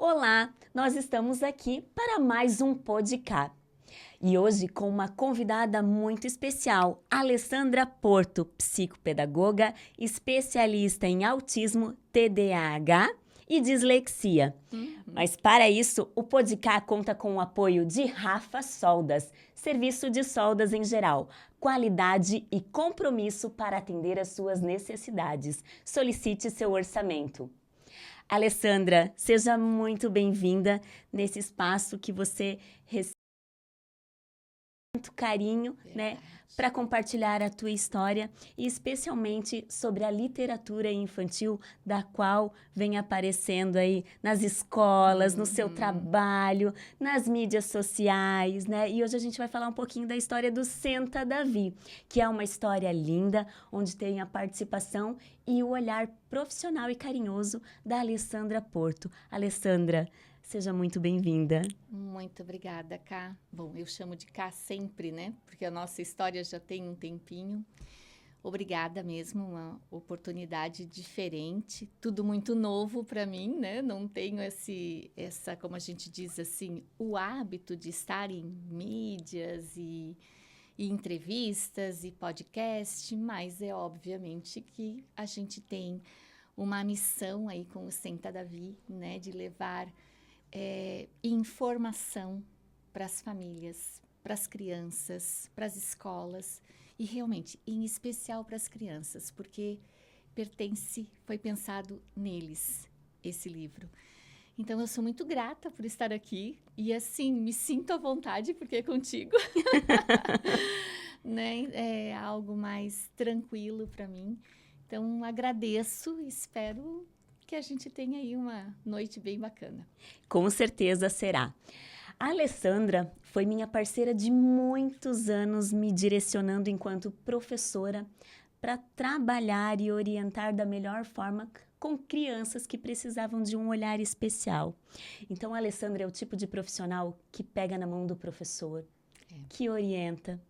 Olá, nós estamos aqui para mais um podcast. E hoje com uma convidada muito especial, Alessandra Porto, psicopedagoga, especialista em autismo, TDAH e dislexia. Mas para isso, o podcast conta com o apoio de Rafa Soldas, serviço de soldas em geral, qualidade e compromisso para atender às suas necessidades. Solicite seu orçamento. Alessandra, seja muito bem-vinda nesse espaço que você recebe muito carinho, né, para compartilhar a tua história e especialmente sobre a literatura infantil da qual vem aparecendo aí nas escolas, no seu trabalho, nas mídias sociais, né? E hoje a gente vai falar um pouquinho da história do Senta Davi, que é uma história linda, onde tem a participação e o olhar profissional e carinhoso da Alessandra Porto. Alessandra, seja muito bem-vinda. Muito obrigada, Ká. Bom, eu chamo de Ká sempre, né? Porque a nossa história já tem um tempinho. Obrigada mesmo, uma oportunidade diferente, tudo muito novo para mim, né? Não tenho como a gente diz assim, o hábito de estar em mídias e entrevistas e podcast, mas é obviamente que a gente tem uma missão aí com o Senta Davi, né? De levar informação para as famílias, para as crianças, para as escolas e realmente, em especial para as crianças, porque foi pensado neles esse livro. Então, eu sou muito grata por estar aqui e, assim, me sinto à vontade porque é contigo. Né? É algo mais tranquilo para mim. Então, agradeço e espero que a gente tenha aí uma noite bem bacana. Com certeza será. A Alessandra foi minha parceira de muitos anos, me direcionando enquanto professora para trabalhar e orientar da melhor forma com crianças que precisavam de um olhar especial. Então, a Alessandra é o tipo de profissional que pega na mão do professor, que orienta,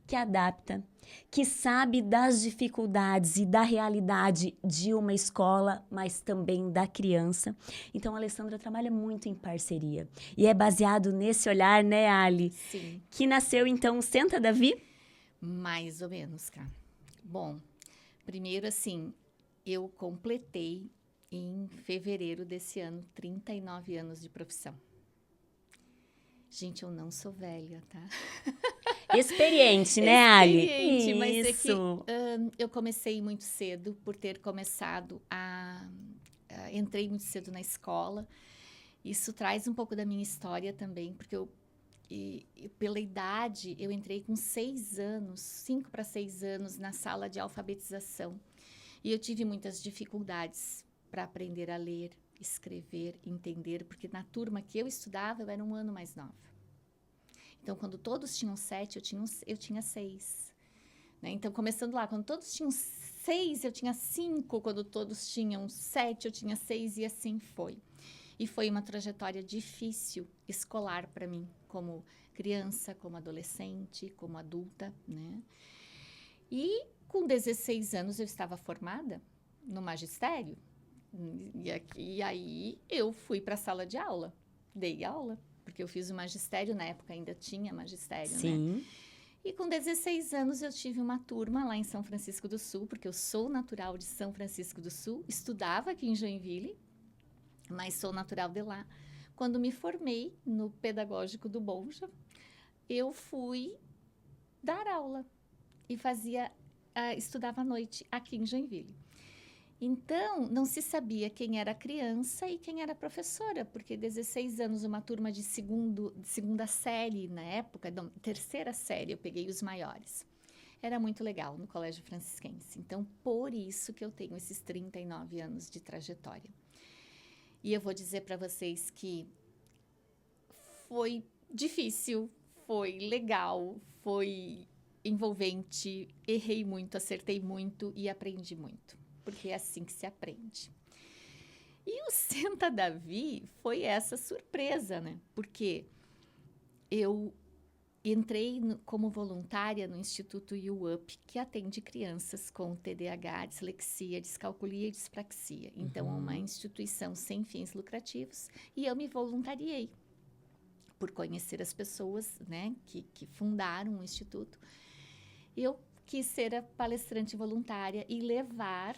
que adapta, que sabe das dificuldades e da realidade de uma escola, mas também da criança. Então, a Alessandra trabalha muito em parceria. E é baseado nesse olhar, né, Ali? Sim. Que nasceu, então, o Senta Davi? Mais ou menos, cara. Bom, primeiro, assim, eu completei em fevereiro desse ano 39 anos de profissão. Gente, eu não sou velha, tá? Experiente, né, Ali? Experiente, mas é que Isso. eu comecei muito cedo, por ter começado entrei muito cedo na escola. Isso traz um pouco da minha história também, porque pela idade, eu entrei com 6 anos, 5 para 6 anos, na sala de alfabetização. E eu tive muitas dificuldades para aprender a ler, escrever, entender, porque na turma que eu estudava, eu era um ano mais nova. Então, quando todos tinham 7, eu tinha 6. Né? Então, começando lá, quando todos tinham 6, eu tinha 5. Quando todos tinham 7, eu tinha 6 e assim foi. E foi uma trajetória difícil, escolar para mim, como criança, como adolescente, como adulta, né? E com 16 anos eu estava formada no magistério. E aí eu fui para a sala de aula, dei aula, porque eu fiz o magistério, na época ainda tinha magistério, Sim. né? E com 16 anos eu tive uma turma lá em São Francisco do Sul, porque eu sou natural de São Francisco do Sul, estudava aqui em Joinville, mas sou natural de lá. Quando me formei no Pedagógico do Bonja, eu fui dar aula e estudava à noite aqui em Joinville. Então, não se sabia quem era criança e quem era professora, porque 16 anos, uma turma de segunda série na época, não, terceira série, eu peguei os maiores. Era muito legal no Colégio Francisquense. Então, por isso que eu tenho esses 39 anos de trajetória. E eu vou dizer para vocês que foi difícil, foi legal, foi envolvente, errei muito, acertei muito e aprendi muito, porque é assim que se aprende. E o Senta Davi foi essa surpresa, né? Porque eu entrei como voluntária no Instituto UUP, que atende crianças com TDAH, dislexia, descalculia e dispraxia. Então, é uma instituição sem fins lucrativos e eu me voluntariei por conhecer as pessoas, né, que fundaram o Instituto. Eu quis ser a palestrante voluntária e levar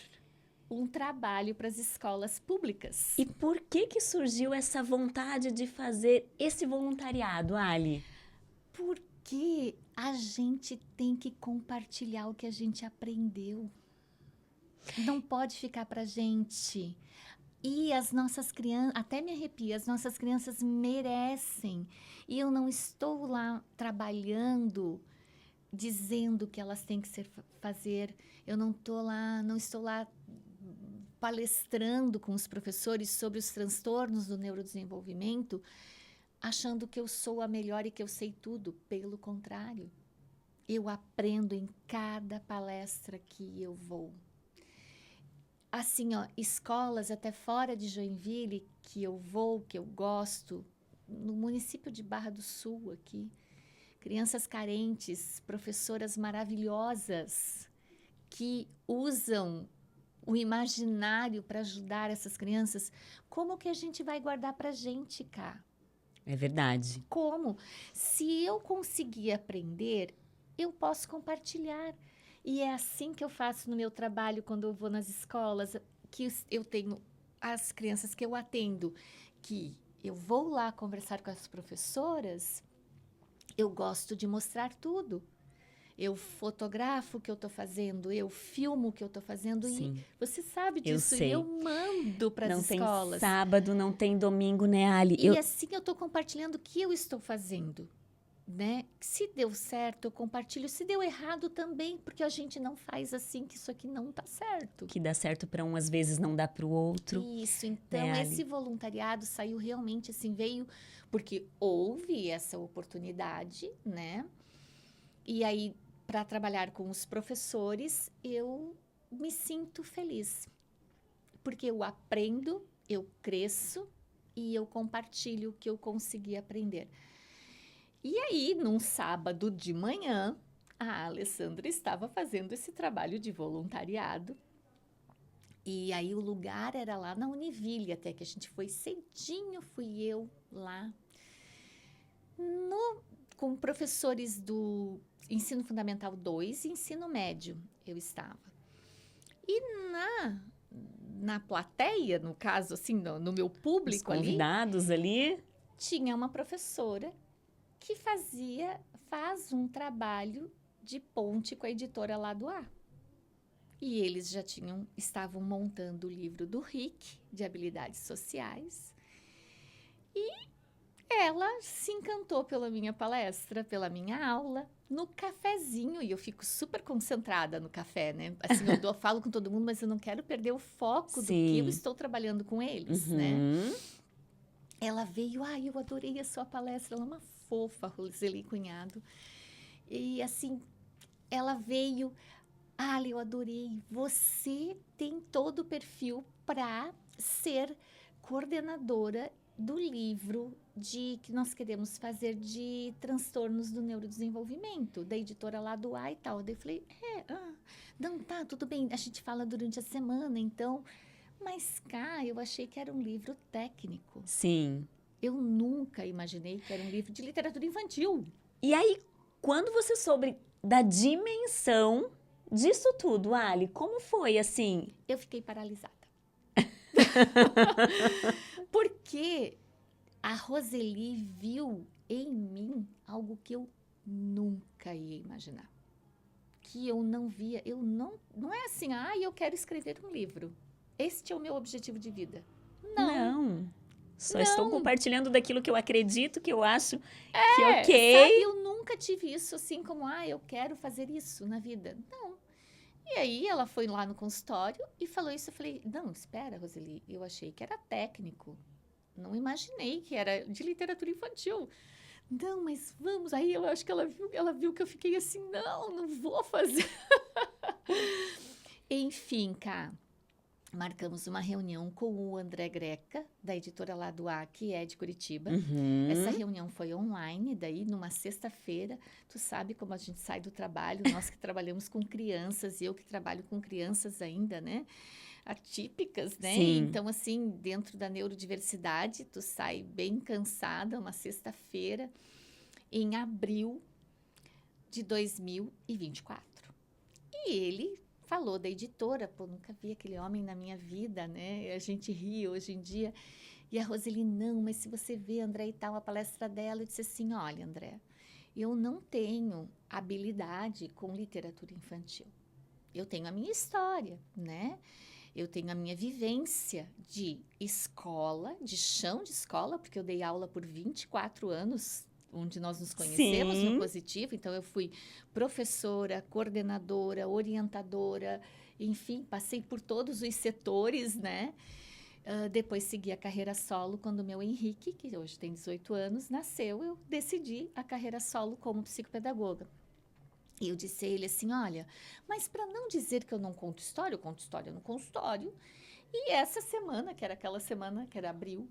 um trabalho para as escolas públicas. E por que surgiu essa vontade de fazer esse voluntariado, Ali? Porque a gente tem que compartilhar o que a gente aprendeu. Não pode ficar pra gente. E as nossas crianças, até me arrepia, as nossas crianças merecem. E eu não estou lá trabalhando, dizendo que elas têm que fazer. Eu não estou lá palestrando com os professores sobre os transtornos do neurodesenvolvimento, achando que eu sou a melhor e que eu sei tudo. Pelo contrário, eu aprendo em cada palestra que eu vou. Assim, ó, escolas até fora de Joinville que eu vou, que eu gosto, no município de Barra do Sul aqui, crianças carentes, professoras maravilhosas que usam o imaginário para ajudar essas crianças. Como que a gente vai guardar para a gente, cá? É verdade. Como? Se eu conseguir aprender, eu posso compartilhar. E é assim que eu faço no meu trabalho quando eu vou nas escolas, que eu tenho as crianças que eu atendo, que eu vou lá conversar com as professoras, eu gosto de mostrar tudo. Eu fotografo o que eu estou fazendo, eu filmo o que eu estou fazendo. Sim. E você sabe disso, Eu sei. e eu mando para as escolas. Não tem sábado, não tem domingo, né, Ali? E assim eu estou compartilhando o que eu estou fazendo, né? Se deu certo, eu compartilho. Se deu errado também, porque a gente não faz assim, que isso aqui não está certo. Que dá certo para um, às vezes não dá para o outro. Isso, então esse voluntariado saiu realmente assim, veio porque houve essa oportunidade, né? E aí, para trabalhar com os professores, eu me sinto feliz. Porque eu aprendo, eu cresço e eu compartilho o que eu consegui aprender. E aí, num sábado de manhã, a Alessandra estava fazendo esse trabalho de voluntariado. E aí, o lugar era lá na Univille, até que a gente foi cedinho, fui eu lá. Com professores do Ensino Fundamental 2 e Ensino Médio, eu estava. E na plateia, no caso, assim, no meu público os convidados ali, tinha uma professora que faz um trabalho de ponte com a editora Lado A. E eles já estavam montando o livro do RIC, de habilidades sociais. E ela se encantou pela minha palestra, pela minha aula, no cafezinho. E eu fico super concentrada no café, né? Assim, eu falo com todo mundo, mas eu não quero perder o foco do que eu estou trabalhando com eles, né? Ela veio, eu adorei a sua palestra, ela é uma fofa, Roseli Cunhado. E assim, ela veio, eu adorei, você tem todo o perfil para ser coordenadora do livro que nós queremos fazer de transtornos do neurodesenvolvimento, da editora Lado A e tal. Daí eu falei, não, tá, tudo bem, a gente fala durante a semana, então... Mas cá, eu achei que era um livro técnico. Sim. Eu nunca imaginei que era um livro de literatura infantil. E aí, quando você soube da dimensão disso tudo, Ali, como foi assim? Eu fiquei paralisada. Porque a Roseli viu em mim algo que eu nunca ia imaginar. Que eu não via, não é assim, eu quero escrever um livro. Este é o meu objetivo de vida. Não. Só estou compartilhando daquilo que eu acredito, que eu acho que é ok. Sabe, eu nunca tive isso assim como, eu quero fazer isso na vida. Não. E aí ela foi lá no consultório e falou isso. Eu falei, não, espera, Roseli, eu achei que era técnico. Não imaginei que era de literatura infantil. Não, mas vamos. Aí eu acho que ela viu que eu fiquei assim, não vou fazer. Enfim, cá. marcamos uma reunião com o André Greca, da editora lá do A, que é de Curitiba. Uhum. Essa reunião foi online, daí numa sexta-feira. Tu sabe como a gente sai do trabalho, nós que trabalhamos com crianças, e eu que trabalho com crianças ainda, né? Atípicas, né? Sim. Então, assim, dentro da neurodiversidade, tu sai bem cansada, uma sexta-feira, em abril de 2024. E ele falou da editora, pô, nunca vi aquele homem na minha vida, né? A gente ri hoje em dia. E a Roseli, não, mas se você vê, André, e tal, a palestra dela, eu disse assim, olha, André, eu não tenho habilidade com literatura infantil. Eu tenho a minha história, né? Eu tenho a minha vivência de escola, de chão de escola, porque eu dei aula por 24 anos, onde nós nos conhecemos Sim. no Positivo. Então, eu fui professora, coordenadora, orientadora, enfim, passei por todos os setores, né? Depois segui a carreira solo quando o meu Henrique, que hoje tem 18 anos, nasceu. Eu decidi a carreira solo como psicopedagoga. E eu disse a ele assim, olha, mas para não dizer que eu não conto história, eu conto história no consultório. E essa semana, que era aquela semana, que era abril,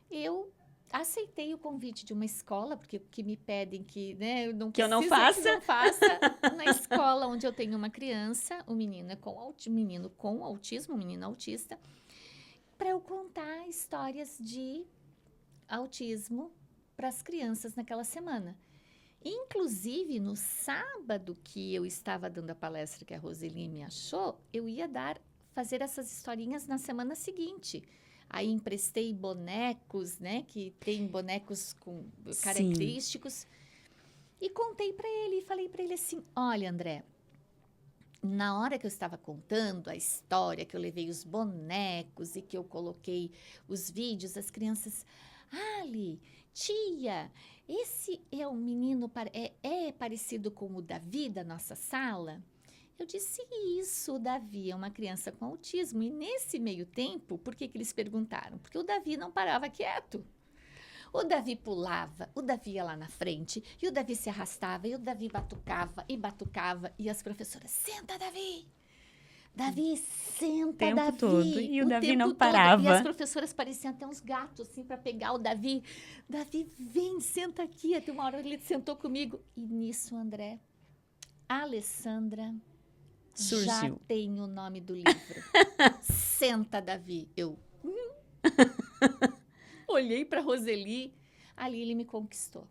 eu aceitei o convite de uma escola, porque o que me pedem que, né, eu não Que eu não precisa que faça. não faça, na escola onde eu tenho uma criança, um menino com autismo, um menino autista, para eu contar histórias de autismo para as crianças naquela semana. Inclusive, no sábado que eu estava dando a palestra que a Roseli me achou, eu ia fazer essas historinhas na semana seguinte. Aí emprestei bonecos, né, que tem bonecos com Sim. característicos, e contei para ele, e falei para ele assim, olha, André, na hora que eu estava contando a história, que eu levei os bonecos e que eu coloquei os vídeos, as crianças, Ali, tia, esse é um menino, é parecido com o Davi da nossa sala? Eu disse isso, o Davi é uma criança com autismo. E nesse meio tempo, por que eles perguntaram? Porque o Davi não parava quieto. O Davi pulava, o Davi ia lá na frente, e o Davi se arrastava, e o Davi batucava, e as professoras, senta, Davi! Davi, senta, Tempo Davi! todo. E o Davi tempo não todo. parava. E as professoras pareciam até uns gatos, assim, para pegar o Davi. Davi, vem, senta aqui. Até uma hora ele sentou comigo. E nisso, André, a Alessandra Surgiu. já tem o nome do livro. Senta, Davi. Eu olhei para Roseli, ali ele me conquistou,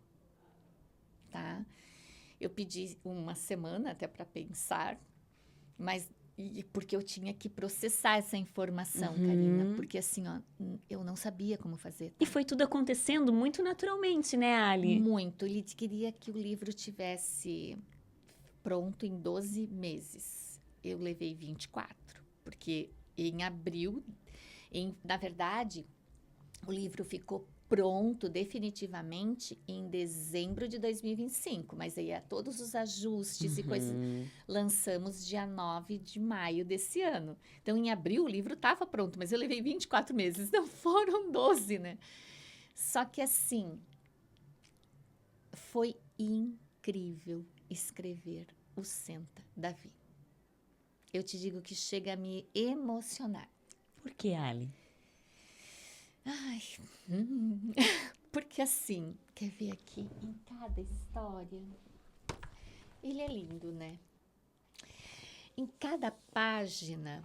tá? Eu pedi uma semana até para pensar, mas porque eu tinha que processar essa informação, Karina, porque assim, ó, eu não sabia como fazer. Tá? E foi tudo acontecendo muito naturalmente, né, Ali? Muito. Ele queria que o livro tivesse pronto em 12 meses. Eu levei 24, porque em abril, na verdade, o livro ficou pronto definitivamente em dezembro de 2025, mas aí todos os ajustes e coisas lançamos dia 9 de maio desse ano. Então, em abril o livro estava pronto, mas eu levei 24 meses, não foram 12, né? Só que assim, foi incrível escrever o Senta, Davi. Eu te digo que chega a me emocionar. Por que, Ali? Ai, porque assim, quer ver aqui, em cada história, ele é lindo, né? Em cada página,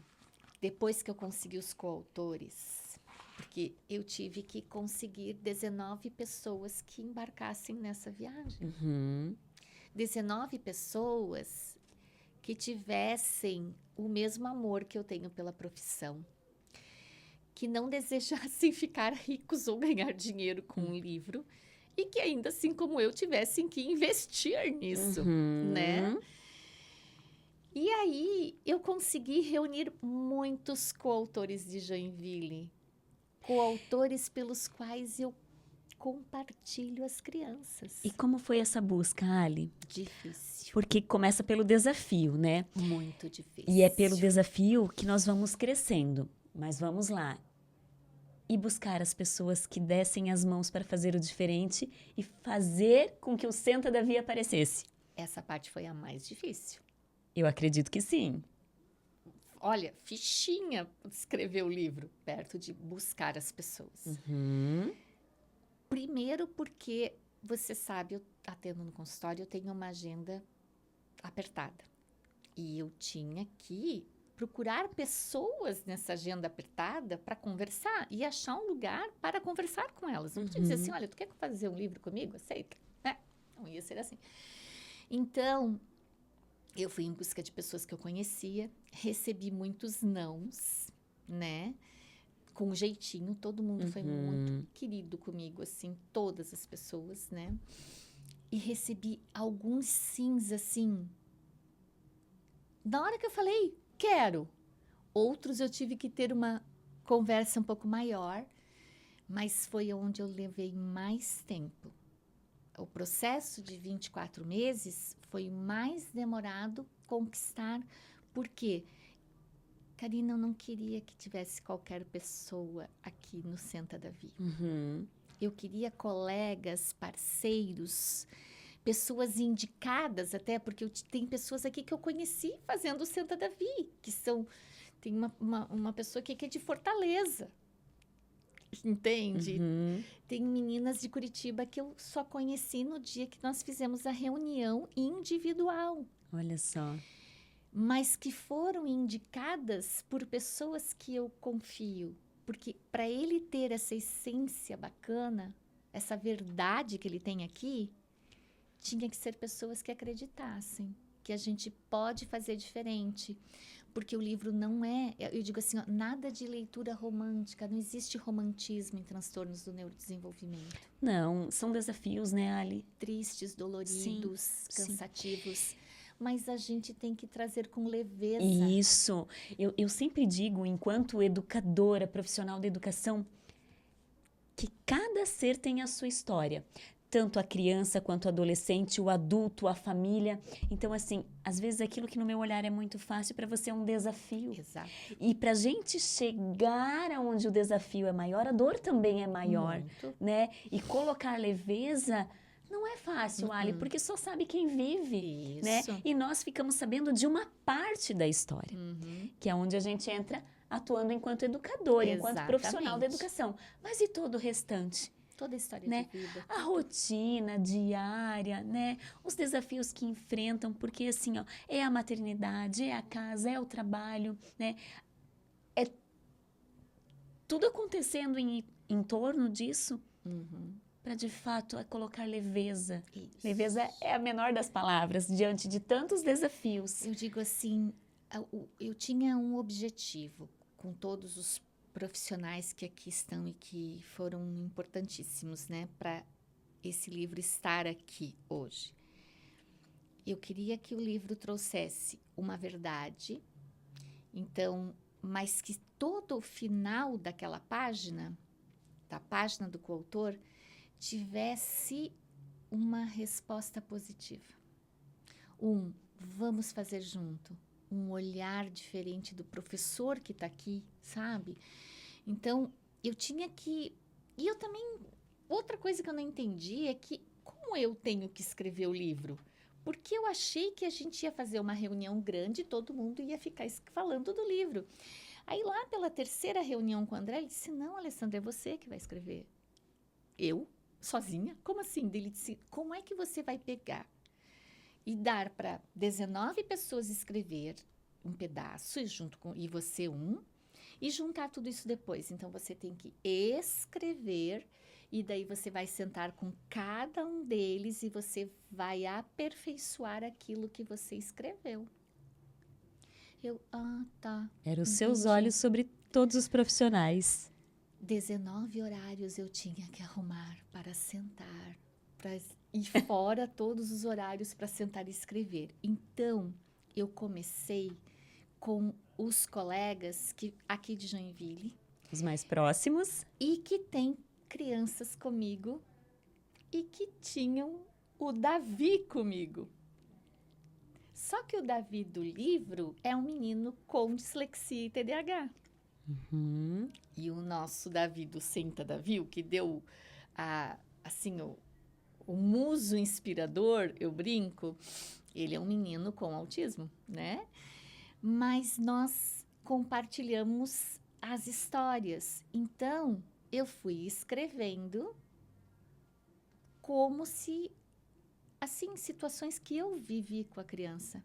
depois que eu consegui os coautores, porque eu tive que conseguir 19 pessoas que embarcassem nessa viagem. 19 pessoas que tivessem o mesmo amor que eu tenho pela profissão, que não desejassem ficar ricos ou ganhar dinheiro com um livro e que ainda assim como eu tivessem que investir nisso, né? E aí eu consegui reunir muitos coautores de Joinville, coautores pelos quais eu compartilho as crianças. E como foi essa busca, Ali? Difícil. Porque começa pelo desafio, né? Muito difícil. E é pelo desafio que nós vamos crescendo. Mas vamos lá. E buscar as pessoas que dessem as mãos para fazer o diferente e fazer com que o Senta Davi aparecesse. Essa parte foi a mais difícil. Eu acredito que sim. olha, fichinha para escrever o livro, perto de buscar as pessoas. Uhum. Primeiro porque, você sabe, eu atendo no consultório, eu tenho uma agenda apertada. E eu tinha que procurar pessoas nessa agenda apertada para conversar e achar um lugar para conversar com elas. Não podia dizer assim, olha, tu quer fazer um livro comigo? Aceita. Não ia ser assim. Então, eu fui em busca de pessoas que eu conhecia, recebi muitos nãos, né? Com jeitinho, todo mundo foi muito querido comigo, assim, todas as pessoas, né? E recebi alguns sims, assim. Na hora que eu falei, quero. Outros eu tive que ter uma conversa um pouco maior, mas foi onde eu levei mais tempo. O processo de 24 meses foi mais demorado conquistar, porque, Karina, eu não queria que tivesse qualquer pessoa aqui no Senta Davi. Eu queria colegas, parceiros, pessoas indicadas até, porque tem pessoas aqui que eu conheci fazendo o Senta Davi, que são... Tem uma pessoa aqui que é de Fortaleza, entende? Tem meninas de Curitiba que eu só conheci no dia que nós fizemos a reunião individual. Olha só. Mas que foram indicadas por pessoas que eu confio. Porque para ele ter essa essência bacana, essa verdade que ele tem aqui, tinha que ser pessoas que acreditassem que a gente pode fazer diferente. Porque o livro não é, eu digo assim, ó, nada de leitura romântica, não existe romantismo em transtornos do neurodesenvolvimento. Não, são desafios, né, Ali? Tristes, doloridos, Sim. cansativos. Mas a gente tem que trazer com leveza. Isso. Eu sempre digo, enquanto educadora, profissional da educação, que cada ser tem a sua história. Tanto a criança quanto o adolescente, o adulto, a família. Então, assim, às vezes aquilo que no meu olhar é muito fácil, para você é um desafio. Exato. E para a gente chegar aonde o desafio é maior, a dor também é maior, né? E colocar leveza não é fácil, Ali, porque só sabe quem vive, né? E nós ficamos sabendo de uma parte da história, que é onde a gente entra atuando enquanto educador, enquanto profissional da educação. Mas e todo o restante? Toda a história né? de vida. A rotina diária, né? Os desafios que enfrentam, porque assim, ó, é a maternidade, é a casa, é o trabalho, né? É tudo acontecendo em torno disso, para de fato colocar leveza. Isso. Leveza é a menor das palavras diante de tantos desafios. Eu digo assim, eu tinha um objetivo com todos os profissionais que aqui estão e que foram importantíssimos, né, para esse livro estar aqui hoje. Eu queria que o livro trouxesse uma verdade, então, mas que todo o final daquela página, da página do coautor, tivesse uma resposta positiva. Vamos fazer junto. Um olhar diferente do professor que está aqui, sabe? Então, eu tinha que... E eu também... Outra coisa que eu não entendi é que como eu tenho que escrever o livro? Porque eu achei que a gente ia fazer uma reunião grande e todo mundo ia ficar falando do livro. Aí lá pela terceira reunião com o André, ele disse, não, Alessandra, é você que vai escrever. Eu? Sozinha? Como assim? Ele disse, como é que você vai pegar e dar para 19 pessoas escrever um pedaço e você e juntar tudo isso depois. Então, você tem que escrever e daí você vai sentar com cada um deles e você vai aperfeiçoar aquilo que você escreveu. Tá. Eram os seus olhos sobre todos os profissionais. 19 horários eu tinha que arrumar para sentar, e fora todos os horários para sentar e escrever. Então, eu comecei com os colegas aqui de Joinville. Os mais próximos. E que têm crianças comigo e que tinham o Davi comigo. Só que o Davi do livro é um menino com dislexia e TDAH. E o nosso Davi do Senta Davi, o que deu o muso inspirador, eu brinco, ele é um menino com autismo, né? Mas nós compartilhamos as histórias. Então, eu fui escrevendo como se, assim, situações que eu vivi com a criança.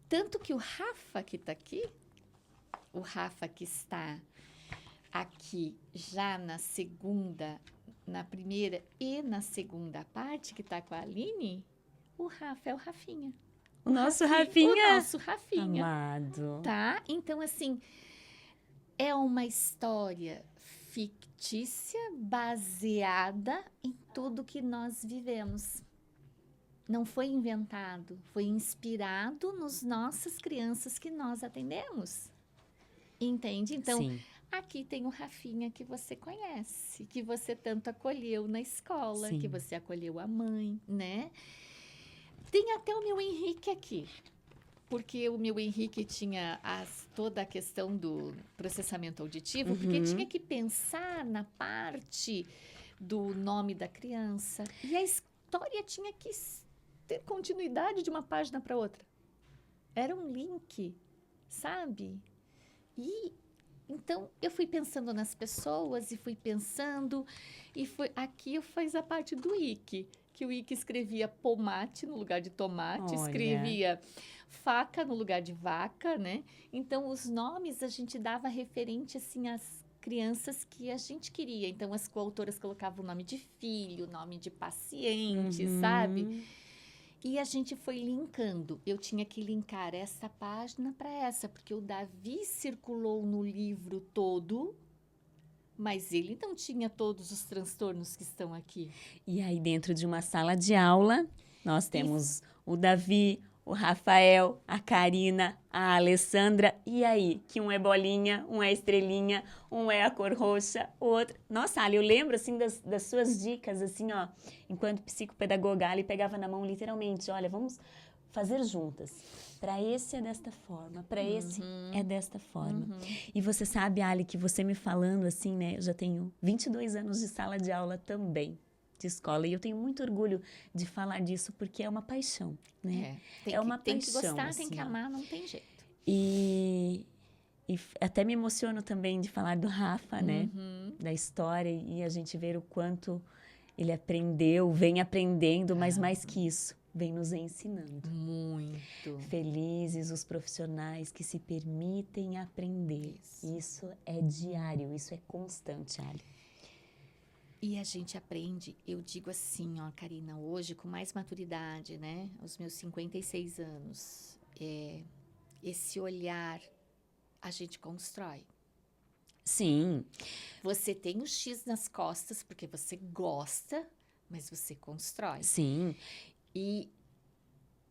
Tanto que o Rafa que está aqui, o Rafa que está aqui já na primeira e na segunda parte, que está com a Aline, o Rafa é o Rafinha. O nosso Rafinha. O nosso Rafinha. Amado. Tá? Então, assim, é uma história fictícia baseada em tudo que nós vivemos. Não foi inventado, foi inspirado nos nossas crianças que nós atendemos. Entende? Então, Sim. aqui tem o Rafinha que você conhece, que você tanto acolheu na escola, Sim. que você acolheu a mãe, né? Tem até o meu Henrique aqui, porque o meu Henrique tinha toda a questão do processamento auditivo, porque tinha que pensar na parte do nome da criança. E a história tinha que ter continuidade de uma página para outra. Era um link, sabe? E então eu fui pensando nas pessoas e fui pensando aqui eu fiz a parte do Ike, que o Ike escrevia pomate no lugar de tomate, Olha. escrevia faca no lugar de vaca, né? Então os nomes a gente dava referente assim às crianças que a gente queria. Então as coautoras colocavam o nome de filho, nome de paciente, sabe? E a gente foi linkando. Eu tinha que linkar essa página para essa, porque o Davi circulou no livro todo, mas ele não tinha todos os transtornos que estão aqui. E aí, dentro de uma sala de aula, nós temos o Davi, o Rafael, a Karina, a Alessandra. E aí, que um é bolinha, um é estrelinha, um é a cor roxa, o outro... Nossa, Ali, eu lembro, assim, das suas dicas, assim, ó. Enquanto psicopedagoga, Ali pegava na mão, literalmente, olha, vamos fazer juntas. Para esse é desta forma, para esse é desta forma. E você sabe, Ali, que você me falando assim, né? Eu já tenho 22 anos de sala de aula também, de escola. E eu tenho muito orgulho de falar disso, porque é uma paixão, né? Tem que gostar, assim, tem que amar, não tem jeito. E até me emociono também de falar do Rafa, né? Da história, e a gente ver o quanto ele aprendeu, vem aprendendo, mas mais que isso, vem nos ensinando. Muito. Felizes os profissionais que se permitem aprender. Isso é diário, isso é constante, Ali. E a gente aprende, eu digo assim, ó, Karina, hoje com mais maturidade, né? Os meus 56 anos, esse olhar a gente constrói. Sim. Você tem o X nas costas porque você gosta, mas você constrói. Sim. E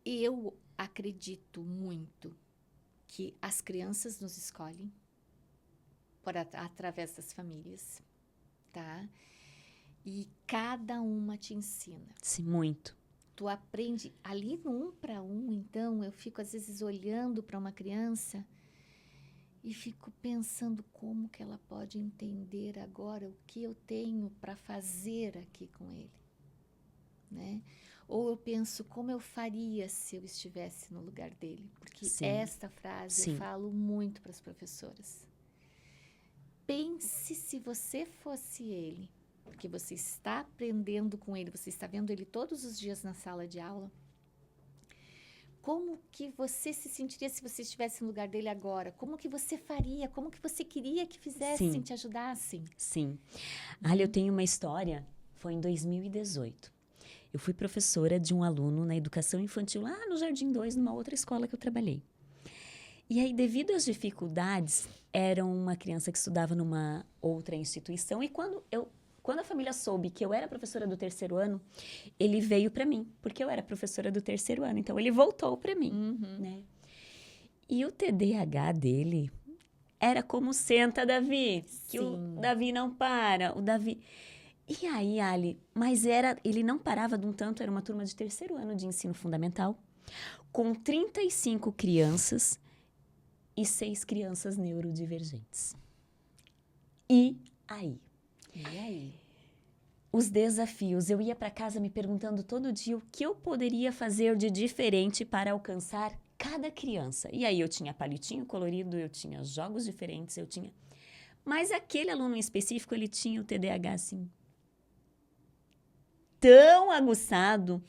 eu acredito muito que as crianças nos escolhem através das famílias, tá? E cada uma te ensina. Sim, muito. Tu aprende ali no 1 para 1, então eu fico às vezes olhando para uma criança e fico pensando como que ela pode entender agora o que eu tenho para fazer aqui com ele, né? Ou eu penso como eu faria se eu estivesse no lugar dele, porque esta frase eu falo muito para as professoras. Pense se você fosse ele, porque você está aprendendo com ele, você está vendo ele todos os dias na sala de aula. Como que você se sentiria se você estivesse no lugar dele agora? Como que você faria? Como que você queria que fizessem, te ajudassem? Sim. Ali, eu tenho uma história, foi em 2018. Eu fui professora de um aluno na educação infantil lá no Jardim 2, numa outra escola que eu trabalhei. E aí, devido às dificuldades, era uma criança que estudava numa outra instituição. E quando a família soube que eu era professora do 3º ano, ele veio para mim, porque eu era professora do 3º ano. Então, ele voltou para mim, né? E o TDAH dele era como senta, Davi, que o Davi não para, o Davi... E aí, Ali, mas ele não parava de um tanto, era uma turma de 3º ano de ensino fundamental, com 35 crianças e 6 crianças neurodivergentes. E aí? Os desafios. Eu ia para casa me perguntando todo dia o que eu poderia fazer de diferente para alcançar cada criança. E aí eu tinha palitinho colorido, eu tinha jogos diferentes, eu tinha... Mas aquele aluno em específico, ele tinha o TDAH, assim, tão aguçado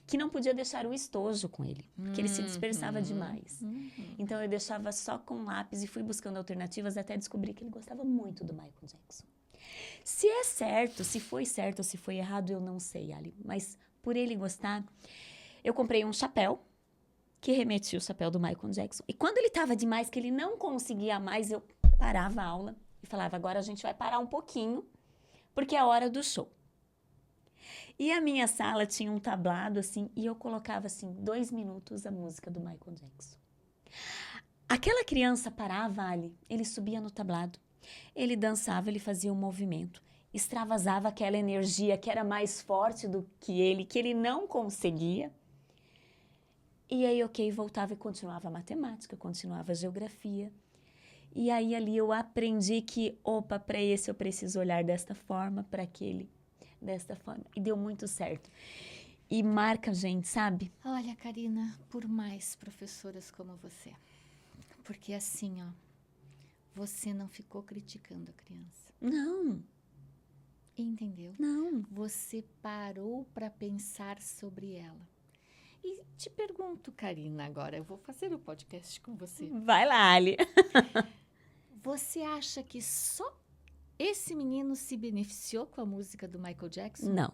que não podia deixar o estojo com ele, porque ele se dispersava demais. Então, eu deixava só com lápis e fui buscando alternativas até descobrir que ele gostava muito do Michael Jackson. Se é certo, se foi certo ou se foi errado, eu não sei, Ali. Mas por ele gostar, eu comprei um chapéu que remetia o chapéu do Michael Jackson. E quando ele estava demais, que ele não conseguia mais, eu parava a aula e falava, agora a gente vai parar um pouquinho, porque é a hora do show. E a minha sala tinha um tablado, assim, e eu colocava, assim, 2 minutos a música do Michael Jackson. Aquela criança parava, Ali, ele subia no tablado, ele dançava, ele fazia um movimento, extravasava aquela energia que era mais forte do que ele não conseguia. E aí, ok, voltava e continuava a matemática, continuava a geografia. E aí, ali eu aprendi que, opa, para esse eu preciso olhar desta forma, para aquele desta forma. E deu muito certo. E marca a gente, sabe? Olha, Karina, por mais professoras como você. Porque assim, ó, você não ficou criticando a criança. Não, Entendeu? não. Você parou para pensar sobre ela. E te pergunto, Karina, agora, eu vou fazer o podcast com você. Vai lá, Ali. Você acha que só esse menino se beneficiou com a música do Michael Jackson? Não,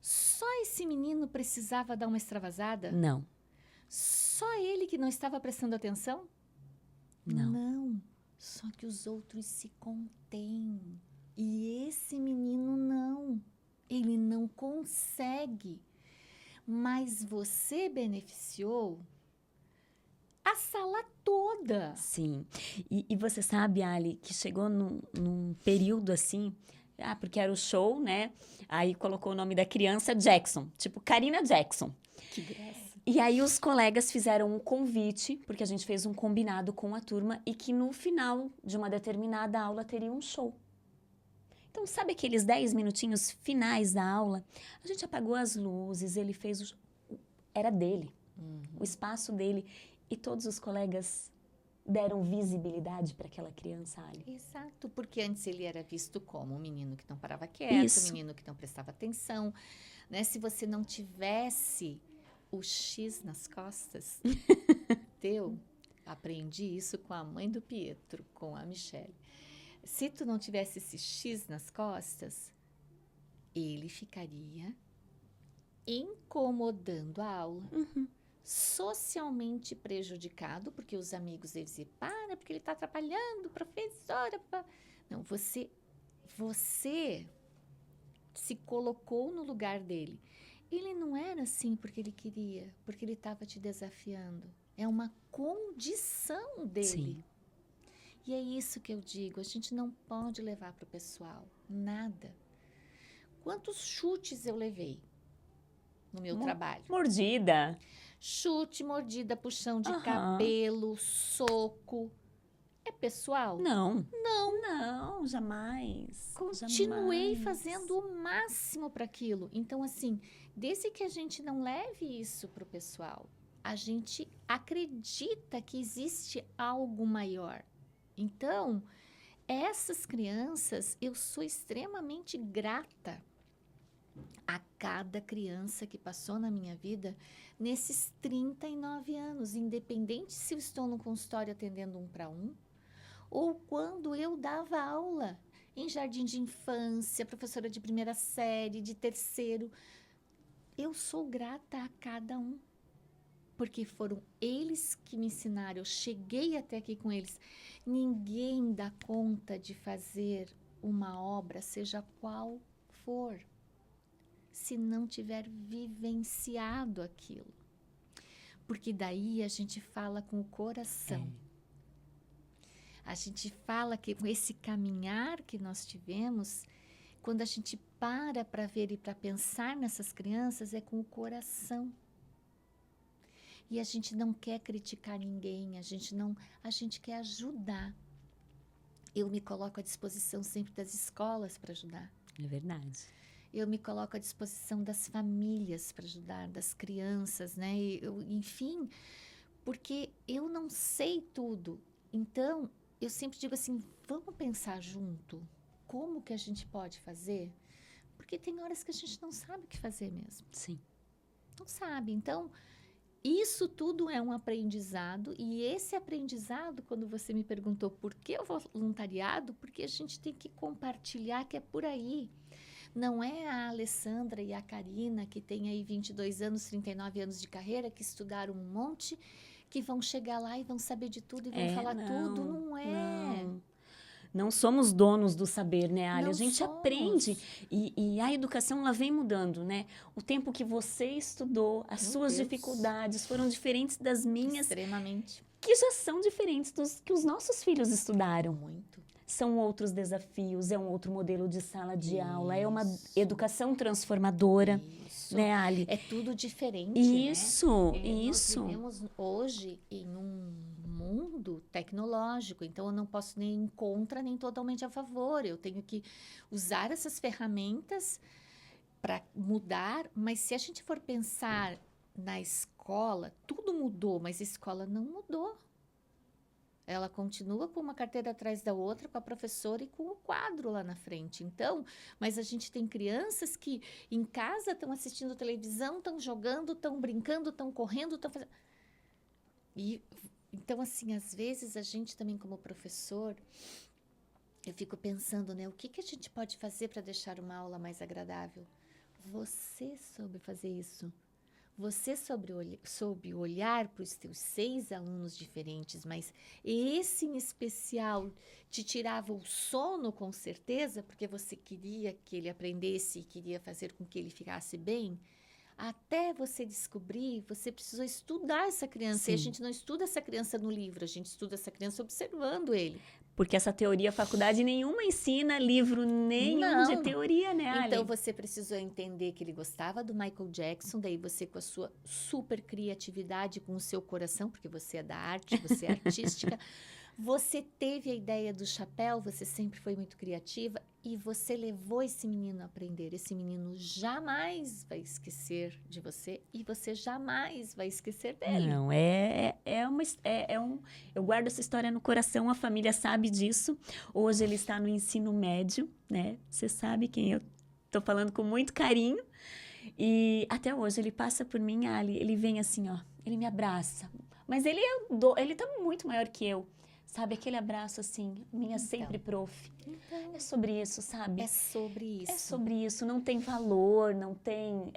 Só esse menino precisava dar uma extravasada? não, Só ele que não estava prestando atenção? não. Não. Só que os outros se contêm. E esse menino não. Ele não consegue. Mas você beneficiou a sala toda. Sim. E você sabe, Ali, que chegou num período assim, porque era o show, né? Aí colocou o nome da criança Jackson, tipo Karina Jackson. Que graça. E aí os colegas fizeram um convite, porque a gente fez um combinado com a turma, e que no final de uma determinada aula teria um show. Então, sabe aqueles 10 minutinhos finais da aula? A gente apagou as luzes, ele fez o... Era dele, o espaço dele. E todos os colegas deram visibilidade para aquela criança, Ali. Exato, porque antes ele era visto como um menino que não parava quieto, Isso. um menino que não prestava atenção, né? Se você não tivesse o X nas costas, aprendi isso com a mãe do Pietro, com a Michele. Se tu não tivesse esse X nas costas, ele ficaria incomodando a aula. Socialmente prejudicado, porque os amigos deles diziam, para, porque ele está atrapalhando, professora. Não, você se colocou no lugar dele. Ele não era assim porque ele queria, porque ele estava te desafiando. É uma condição dele. Sim. E é isso que eu digo, a gente não pode levar para o pessoal, nada. Quantos chutes eu levei no meu trabalho? Mordida. Chute, mordida, puxão de Aham. cabelo, soco. É pessoal? Não. Não, jamais. Continuei Jamais. fazendo o máximo para aquilo. Então, assim, desde que a gente não leve isso para o pessoal, a gente acredita que existe algo maior. Então, essas crianças, eu sou extremamente grata a cada criança que passou na minha vida nesses 39 anos, independente se eu estou no consultório atendendo 1 para 1, ou quando eu dava aula em jardim de infância, professora de primeira série, de terceiro. Eu sou grata a cada um, porque foram eles que me ensinaram, eu cheguei até aqui com eles. Ninguém dá conta de fazer uma obra, seja qual for, se não tiver vivenciado aquilo. Porque daí a gente fala com o coração. A gente fala que com esse caminhar que nós tivemos, quando a gente para ver e para pensar nessas crianças, é com o coração. E a gente não quer criticar ninguém, a gente quer ajudar. Eu me coloco à disposição sempre das escolas para ajudar. É verdade. Eu me coloco à disposição das famílias para ajudar, das crianças, né? Enfim, porque eu não sei tudo. Então, eu sempre digo assim, vamos pensar junto. Como que a gente pode fazer? Porque tem horas que a gente não sabe o que fazer mesmo. Sim. Não sabe. Então, isso tudo é um aprendizado. E esse aprendizado, quando você me perguntou por que o voluntariado, porque a gente tem que compartilhar que é por aí. Não é a Alessandra e a Karina, que tem aí 22 anos, 39 anos de carreira, que estudaram um monte, que vão chegar lá e vão saber de tudo e vão falar tudo. Não é. Não somos donos do saber, né, Ali? Não A gente somos. aprende e a educação, ela vem mudando, né? O tempo que você estudou, as Meu suas Deus. dificuldades foram diferentes das minhas, Extremamente. que já são diferentes dos que os nossos filhos estudaram. Muito. São outros desafios, é um outro modelo de sala de aula, é uma Isso. educação transformadora, Isso. né, Ali? É tudo diferente, Isso, né? isso. Nós vivemos hoje em um mundo tecnológico, então eu não posso nem contra nem totalmente a favor. Eu tenho que usar essas ferramentas para mudar, mas se a gente for pensar na escola, tudo mudou, mas a escola não mudou. Ela continua com uma carteira atrás da outra, com a professora e com o quadro lá na frente. Então, mas a gente tem crianças que em casa estão assistindo televisão, estão jogando, estão brincando, estão correndo, estão fazendo. E então, assim, às vezes a gente também, como professor, eu fico pensando, né? O que a gente pode fazer para deixar uma aula mais agradável? Você soube fazer isso. Você soube olhar para os teus 6 alunos diferentes, mas esse em especial te tirava o sono com certeza, porque você queria que ele aprendesse e queria fazer com que ele ficasse bem. Até você descobrir, você precisou estudar essa criança. Sim. E a gente não estuda essa criança no livro, a gente estuda essa criança observando ele. Porque essa teoria, faculdade nenhuma ensina, livro nenhum de Não. teoria, né, Ali? Então você precisou entender que ele gostava do Michael Jackson, daí você com a sua super criatividade, com o seu coração, porque você é da arte, você é artística, você teve a ideia do chapéu, você sempre foi muito criativa e você levou esse menino a aprender. Esse menino jamais vai esquecer de você e você jamais vai esquecer dele. Não, eu guardo essa história no coração, a família sabe disso. Hoje ele está no ensino médio, né? Você sabe quem eu tô falando com muito carinho. E até hoje ele passa por mim, Ali, ele vem assim, ó, ele me abraça. Mas ele tá muito maior que eu. Sabe, aquele abraço assim, minha sempre prof. Então, É sobre isso, sabe? é sobre isso. É sobre isso, não tem valor, não tem.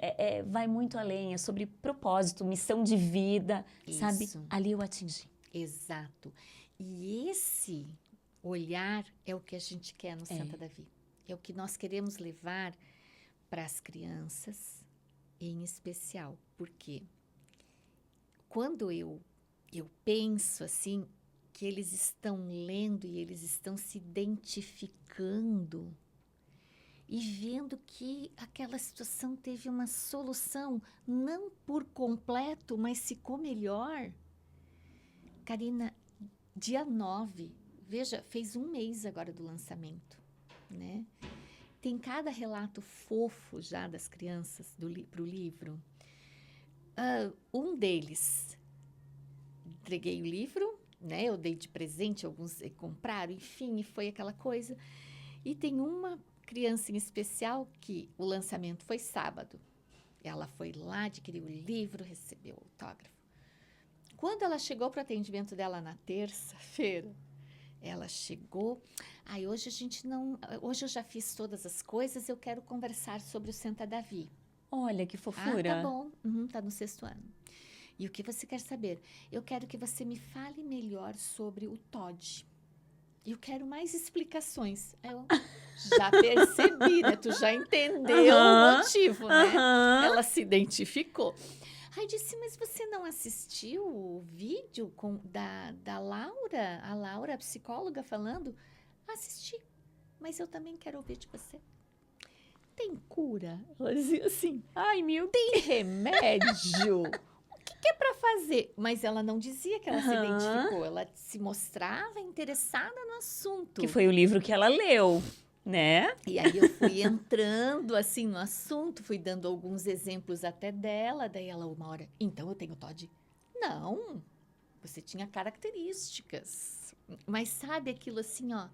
Vai muito além, é sobre propósito, missão de vida, sabe? Isso. Ali eu atingi. Exato. E esse olhar é o que a gente quer no Santa Davi. É o que nós queremos levar para as crianças, em especial. Porque quando eu penso assim, que eles estão lendo e eles estão se identificando e vendo que aquela situação teve uma solução, não por completo, mas ficou melhor. Karina, dia 9, veja, fez 1 mês agora do lançamento, né? Tem cada relato fofo já das crianças para o livro. Um deles, entreguei o livro, né? Eu dei de presente, alguns compraram, enfim, foi aquela coisa. E tem uma criança em especial que o lançamento foi sábado. Ela foi lá, adquiriu o livro, recebeu o autógrafo. Quando ela chegou para o atendimento dela na terça-feira, ela chegou, hoje eu já fiz todas as coisas, eu quero conversar sobre o Santa Davi. Olha que fofura. Tá bom, tá no 6º ano. E o que você quer saber? Eu quero que você me fale melhor sobre o Todd. Eu quero mais explicações. Eu já percebi, né? Tu já entendeu o motivo, né? Ela se identificou. Aí disse, mas você não assistiu o vídeo da Laura? A Laura, a psicóloga, falando? Assisti, mas eu também quero ouvir de você. Tem cura? Ela dizia assim, ai meu Deus. Tem remédio? O que é para fazer? Mas ela não dizia que ela se identificou, ela se mostrava interessada no assunto. Que foi o livro que ela leu, né? E aí eu fui entrando assim no assunto, fui dando alguns exemplos até dela, daí ela uma hora, então eu tenho Todd? Não, você tinha características. Mas sabe aquilo assim, ó?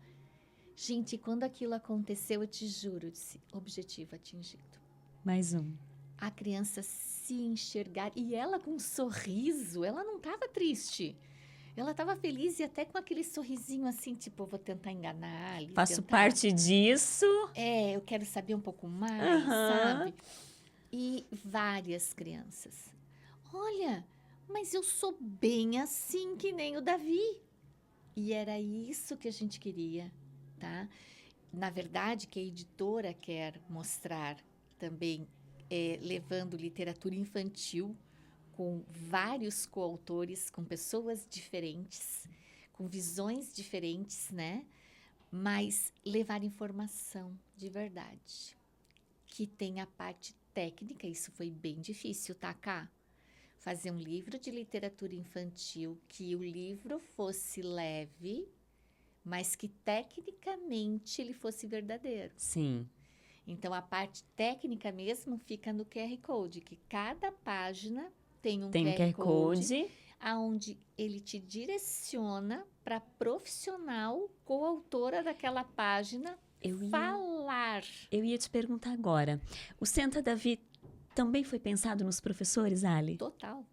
Gente, quando aquilo aconteceu, eu te juro, eu disse, objetivo atingido. Mais um. A criança se enxergar, e ela com um sorriso, ela não estava triste. Ela estava feliz e até com aquele sorrisinho assim, tipo, eu vou tentar enganar ali. Faço tentar... parte disso. eu quero saber um pouco mais, Aham. sabe? E várias crianças. Olha, mas eu sou bem assim que nem o Davi. E era isso que a gente queria, tá? Na verdade, que a editora quer mostrar também, levando literatura infantil com vários coautores, com pessoas diferentes, com visões diferentes, né? Mas levar informação de verdade. Que tem a parte técnica, isso foi bem difícil, tá, Cá? Fazer um livro de literatura infantil, que o livro fosse leve, mas que tecnicamente ele fosse verdadeiro. Sim. Então, a parte técnica mesmo fica no QR Code, que cada página tem um Tem um QR QR Code, Code. onde ele te direciona para profissional coautora daquela página falar. Eu ia te perguntar agora. O Senta Davi também foi pensado nos professores, Ali? Total.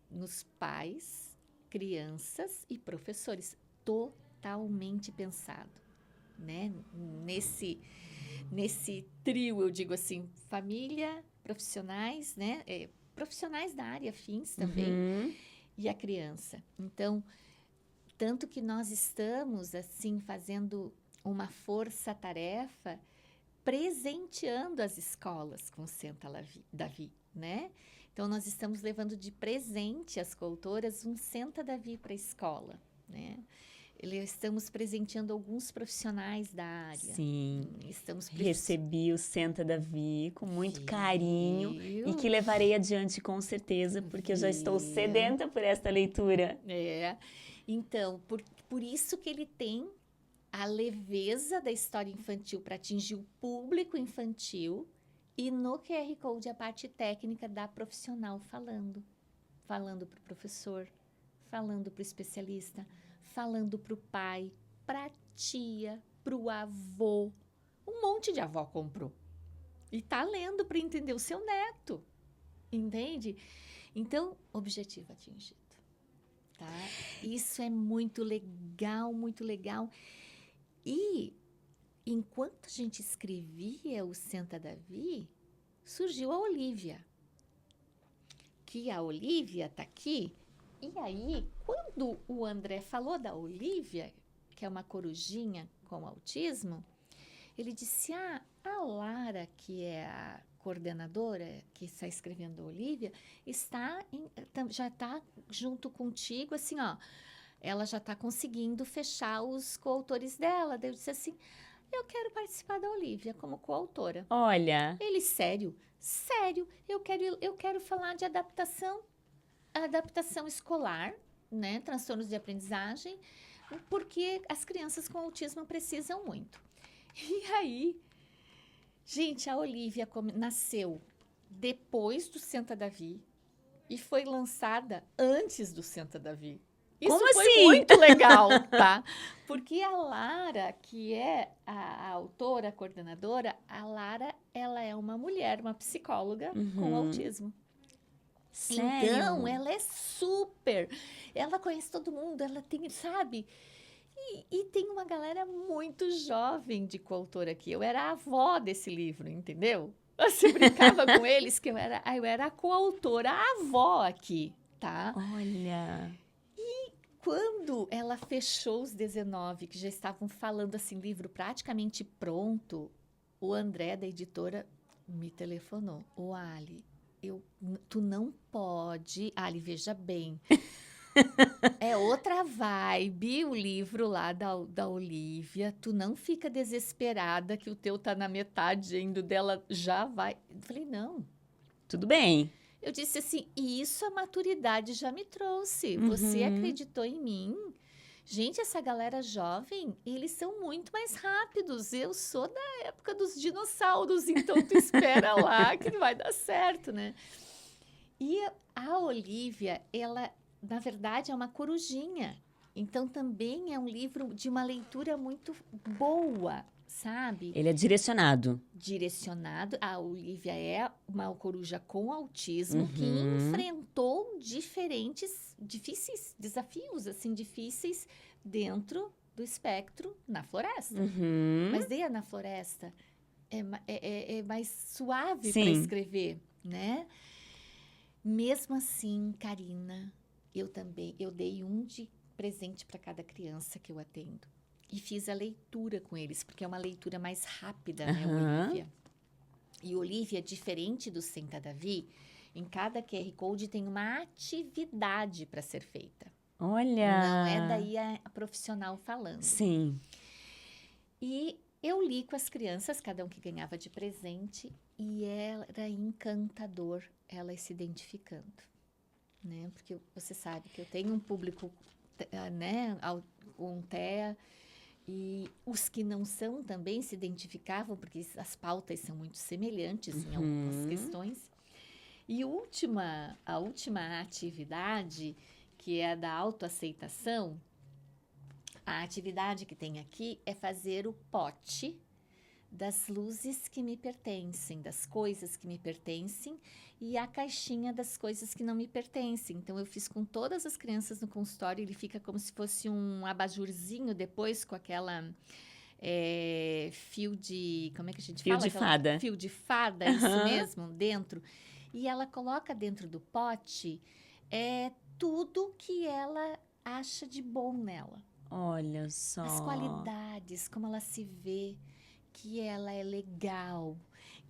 Nos pais, crianças e professores. Totalmente pensado, né? Nesse trio, eu digo assim, família, profissionais, né? Profissionais da área, afins também, e a criança. Então, tanto que nós estamos, assim, fazendo uma força-tarefa, presenteando as escolas com o Senta Davi, né? Então, nós estamos levando de presente às coautoras um Senta Davi para a escola, né? Estamos presenteando alguns profissionais da área. Sim. Recebi o Senta Davi com muito carinho e que levarei adiante com certeza, porque eu já estou sedenta por esta leitura. Então, por isso que ele tem a leveza da história infantil para atingir o público infantil e no QR Code a parte técnica da profissional falando para o professor, falando para o especialista, falando para o pai, para a tia, para o avô. Um monte de avó comprou. E tá lendo para entender o seu neto. Entende? Então, objetivo atingido. Tá? Isso é muito legal, muito legal. E, enquanto a gente escrevia o Senta Davi, surgiu a Olivia. Que a Olivia tá aqui. E aí, quando o André falou da Olivia, que é uma corujinha com autismo, ele disse, a Lara, que é a coordenadora, que está escrevendo a Olivia, já está junto contigo, assim, ó, ela já está conseguindo fechar os coautores dela. Daí eu disse assim, eu quero participar da Olivia como coautora. Olha. Ele, sério, eu quero falar de adaptação escolar, né, transtornos de aprendizagem, porque as crianças com autismo precisam muito. E aí, gente, a Olivia nasceu depois do Senta Davi e foi lançada antes do Senta Davi. Isso Como foi assim? muito legal, tá? Porque a Lara, que é a autora, a coordenadora, a Lara, ela é uma mulher, uma psicóloga com autismo. Sério? Então, ela é super. Ela conhece todo mundo, ela tem, sabe? E tem uma galera muito jovem de coautora aqui. Eu era a avó desse livro, entendeu? Você brincava com eles que eu era a coautora, a avó aqui, tá? Olha. E quando ela fechou os 19, que já estavam falando assim, livro praticamente pronto, o André, da editora, me telefonou. Ô, Ali, tu não pode... Ali, veja bem. É outra vibe o livro lá da Olivia. Tu não fica desesperada que o teu tá na metade ainda, dela já vai. Eu falei, não. Tudo bem. Eu disse assim, isso a maturidade já me trouxe. Você acreditou em mim? Gente, essa galera jovem, eles são muito mais rápidos. Eu sou da época dos dinossauros, então tu espera lá que vai dar certo, né? E a Olivia, ela na verdade, é uma corujinha. Então, também é um livro de uma leitura muito boa, sabe? Ele é direcionado. Direcionado. A Olivia é uma coruja com autismo que Uhum. enfrentou difíceis desafios, assim, difíceis dentro do espectro na floresta. Uhum. Mas daí na floresta é mais suave para Sim. escrever, né? Mesmo assim, Karina, eu dei um de presente para cada criança que eu atendo. E fiz a leitura com eles, porque é uma leitura mais rápida, né, Aham. Olivia? E Olivia, diferente do Senta Davi, em cada QR Code tem uma atividade para ser feita. Olha. Não é daí a profissional falando. Sim. E eu li com as crianças, cada um que ganhava de presente, e era encantador elas se identificando, né? Porque você sabe que eu tenho um público, né, com TEA, e os que não são também se identificavam, porque as pautas são muito semelhantes em algumas questões. E a última atividade, que é a da autoaceitação, a atividade que tem aqui é fazer o pote das luzes que me pertencem, das coisas que me pertencem e a caixinha das coisas que não me pertencem. Então, eu fiz com todas as crianças no consultório, ele fica como se fosse um abajurzinho depois com aquela fio de... Como é que a gente Fio fala? de fada. Fio de fada, isso mesmo, dentro. E ela coloca dentro do pote tudo que ela acha de bom nela. Olha só. As qualidades, como ela se vê, que ela é legal,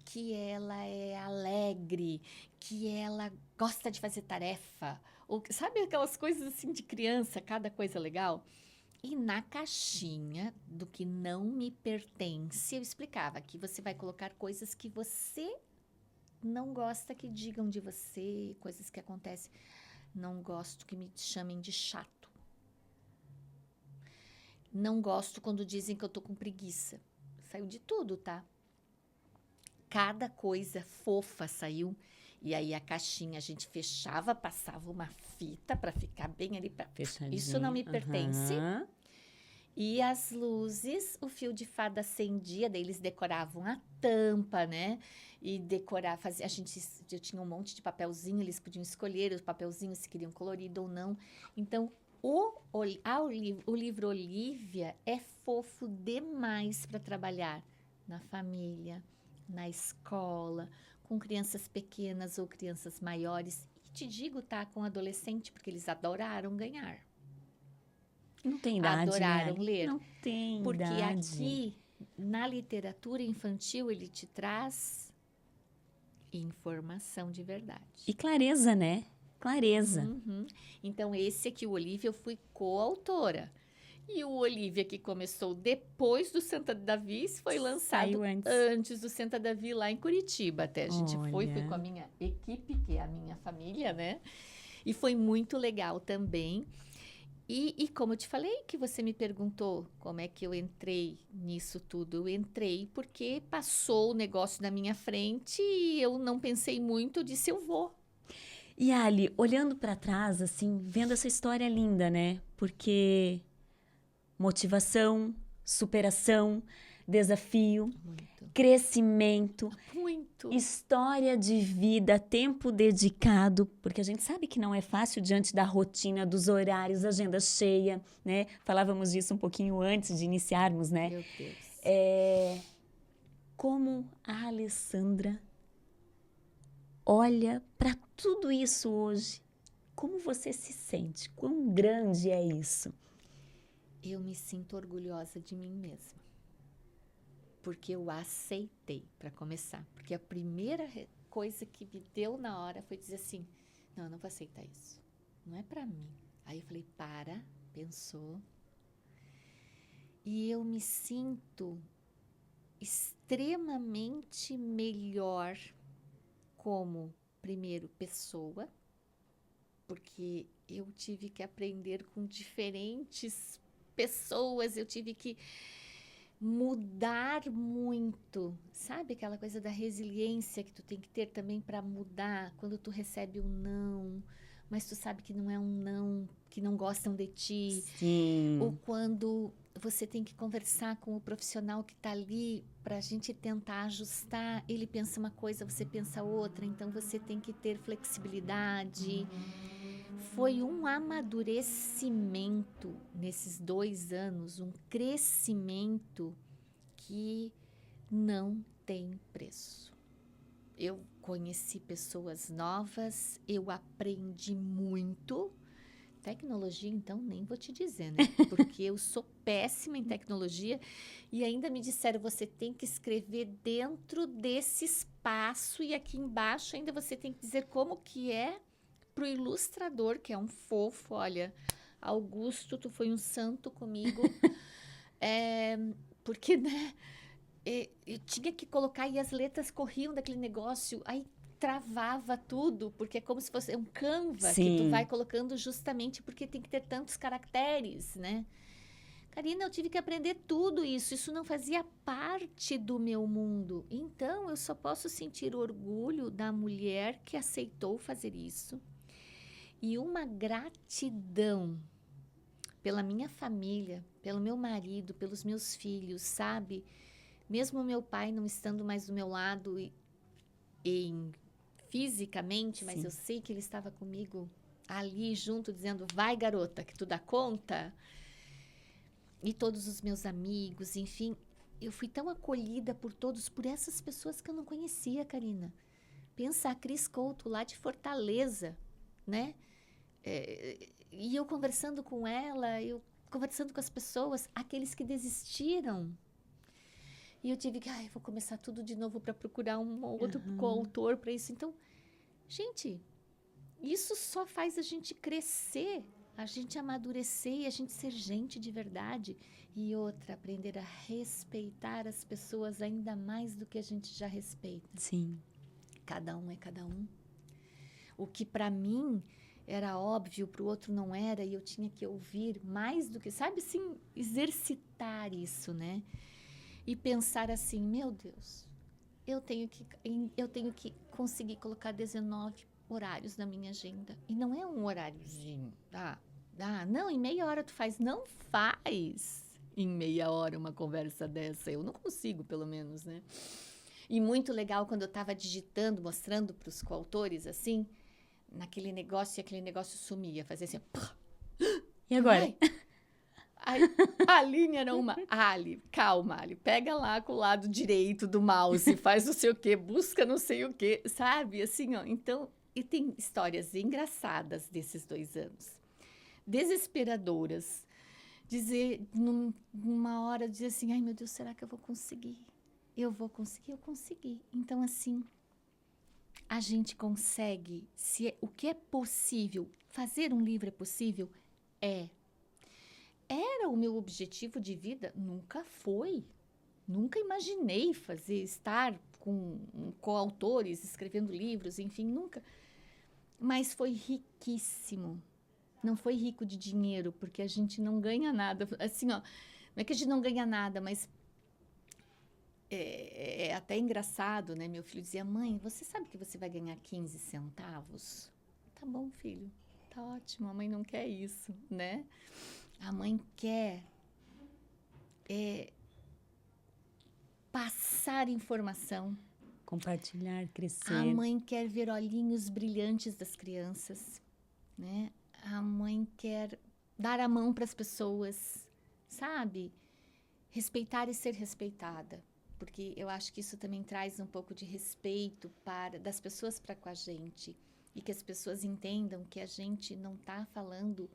que ela é alegre, que ela gosta de fazer tarefa. Ou, sabe aquelas coisas assim de criança, cada coisa legal? E na caixinha do que não me pertence, eu explicava que você vai colocar coisas que você não gosta que digam de você, coisas que acontecem. Não gosto que me chamem de chato. Não gosto quando dizem que eu tô com preguiça. Saiu de tudo, tá? Cada coisa fofa saiu. E aí a caixinha a gente fechava, passava uma fita para ficar bem ali. Fechadinho. Isso não me pertence. Aham. E as luzes, o fio de fada acendia, daí eles decoravam a tampa, né? E eu tinha um monte de papelzinho, eles podiam escolher os papelzinhos se queriam colorido ou não. Então, o livro Olivia é fofo demais para trabalhar na família, na escola, com crianças pequenas ou crianças maiores. E te digo, tá, com adolescente, porque eles adoraram ganhar. Não tem idade, Adoraram né? ler. Não tem Porque idade. aqui, na literatura infantil, ele te traz informação de verdade. E clareza, né? Clareza. Uhum. Então, esse aqui, o Olivia, eu fui coautora. E o Olivia, que começou depois do Senta Davi, foi lançado Saiu antes do Senta Davi, lá em Curitiba. Até a gente fui Olha. com a minha equipe, que é a minha família, né? E foi muito legal também. E como eu te falei, que você me perguntou como é que eu entrei nisso tudo. Eu entrei porque passou o negócio na minha frente e eu não pensei muito, eu disse, eu vou. E Ali, olhando para trás, assim, vendo essa história linda, né? Porque motivação, superação, desafio, Muito. crescimento, Muito. história de vida, tempo dedicado, porque a gente sabe que não é fácil diante da rotina, dos horários, agenda cheia, né? Falávamos disso um pouquinho antes de iniciarmos, né? Meu Deus. Como a Alessandra olha para tudo isso hoje, como você se sente? Quão grande é isso? Eu me sinto orgulhosa de mim mesma. Porque eu aceitei, para começar. Porque a primeira coisa que me deu na hora foi dizer assim, não, eu não vou aceitar isso. Não é para mim. Aí eu falei, pensou. E eu me sinto extremamente melhor como, primeiro, pessoa, porque eu tive que aprender com diferentes pessoas, eu tive que mudar muito, sabe aquela coisa da resiliência que tu tem que ter também para mudar, quando tu recebe um não, mas tu sabe que não é um não, que não gostam de ti. Sim. Ou quando você tem que conversar com o profissional que está ali para a gente tentar ajustar. Ele pensa uma coisa, você pensa outra, então você tem que ter flexibilidade. Foi um amadurecimento nesses 2 anos, um crescimento que não tem preço. Eu conheci pessoas novas, eu aprendi muito. Tecnologia, então, nem vou te dizer, né? Porque eu sou péssima em tecnologia e ainda me disseram, você tem que escrever dentro desse espaço e aqui embaixo ainda você tem que dizer como que é pro ilustrador, que é um fofo, olha, Augusto, tu foi um santo comigo, porque, né, eu tinha que colocar e as letras corriam daquele negócio, aí travava tudo, porque é como se fosse um Canva que tu Sim. vai colocando justamente porque tem que ter tantos caracteres, né? Karina, eu tive que aprender tudo isso, isso não fazia parte do meu mundo. Então, eu só posso sentir orgulho da mulher que aceitou fazer isso e uma gratidão pela minha família, pelo meu marido, pelos meus filhos, sabe? Mesmo meu pai não estando mais do meu lado fisicamente, mas Sim. eu sei que ele estava comigo ali junto, dizendo, vai garota, que tu dá conta. E todos os meus amigos, enfim, eu fui tão acolhida por todos, por essas pessoas que eu não conhecia, Karina. Pensa a Cris Couto, lá de Fortaleza, né? E eu conversando com ela, eu conversando com as pessoas, aqueles que desistiram. E eu tive que, vou começar tudo de novo para procurar um outro coautor para isso. Então, gente, isso só faz a gente crescer, a gente amadurecer e a gente ser gente de verdade. E outra, aprender a respeitar as pessoas ainda mais do que a gente já respeita. Sim. Cada um é cada um. O que para mim era óbvio, para o outro não era, e eu tinha que ouvir mais do que, sabe assim, exercitar isso, né? E pensar assim, meu Deus, eu tenho que conseguir colocar 19 horários na minha agenda. E não é um horáriozinho. Não, em meia hora tu faz. Não faz em meia hora uma conversa dessa. Eu não consigo, pelo menos, né? E muito legal quando eu estava digitando, mostrando para os coautores, assim, naquele negócio, e aquele negócio sumia. Fazia assim, pá. E agora? A Aline era uma... Ali, calma, Ali. Pega lá com o lado direito do mouse, faz não sei o quê, busca não sei o quê, sabe? Assim, ó. Então, e tem histórias engraçadas desses 2 anos. Desesperadoras. Dizer, numa hora, dizer assim, ai, meu Deus, será que eu vou conseguir? Eu vou conseguir? Eu consegui. Então, assim, a gente consegue. O que é possível, fazer um livro é possível? Era o meu objetivo de vida? Nunca foi. Nunca imaginei estar com coautores, escrevendo livros, enfim, nunca. Mas foi riquíssimo. Não foi rico de dinheiro, porque a gente não ganha nada. Assim, ó, não é que a gente não ganha nada, mas é até engraçado, né? Meu filho dizia, mãe, você sabe que você vai ganhar 15 centavos? Tá bom, filho. Tá ótimo, a mãe não quer isso, né? A mãe quer passar informação. Compartilhar, crescer. A mãe quer ver olhinhos brilhantes das crianças, né? A mãe quer dar a mão para as pessoas, sabe? Respeitar e ser respeitada. Porque eu acho que isso também traz um pouco de respeito das pessoas para com a gente. E que as pessoas entendam que a gente não está falando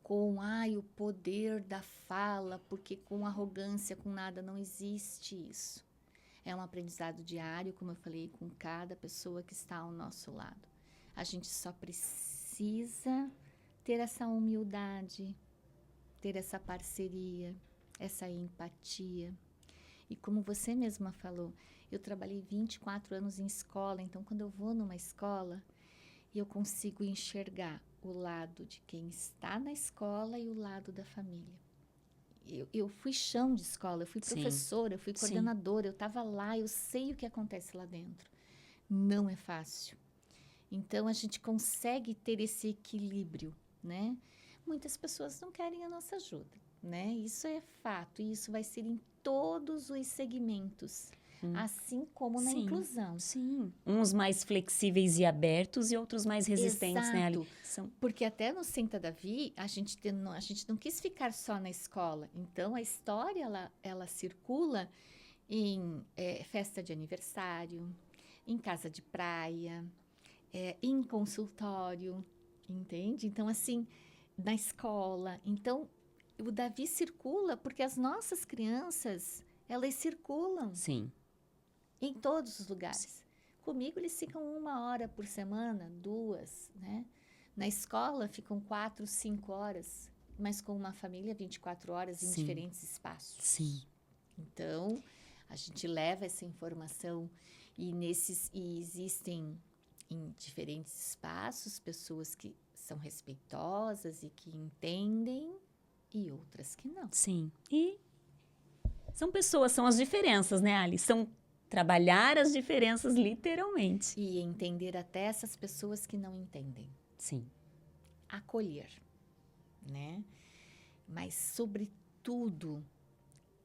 com o poder da fala, porque com arrogância, com nada, não existe isso. É um aprendizado diário, como eu falei, com cada pessoa que está ao nosso lado. A gente só precisa ter essa humildade, ter essa parceria, essa empatia. E como você mesma falou, eu trabalhei 24 anos em escola, então quando eu vou numa escola, eu consigo enxergar o lado de quem está na escola e o lado da família. Eu fui chão de escola, eu fui professora, eu fui coordenadora, eu estava lá, eu sei o que acontece lá dentro. Não é fácil. Então, a gente consegue ter esse equilíbrio, né? Muitas pessoas não querem a nossa ajuda, né? Isso é fato, e isso vai ser em todos os segmentos, assim como na Sim, inclusão. sim. Uns mais flexíveis e abertos e outros mais resistentes, né, Ali? Exato. Porque até no Senta Davi, a gente não quis ficar só na escola. Então, a história, ela circula em festa de aniversário, em casa de praia, em consultório, entende? Então, assim, na escola. Então, o Davi circula porque as nossas crianças, elas circulam Sim. em todos os lugares. Comigo, eles ficam 1 hora por semana, 2, né? Na escola, ficam 4, 5 horas, mas com uma família, 24 horas em Sim. diferentes espaços. Sim. Então, a gente leva essa informação e existem em diferentes espaços pessoas que são respeitosas e que entendem e outras que não. Sim. E são pessoas, são as diferenças, né, Ali? São trabalhar as diferenças literalmente. E entender até essas pessoas que não entendem. Sim. Acolher, né? Mas, sobretudo,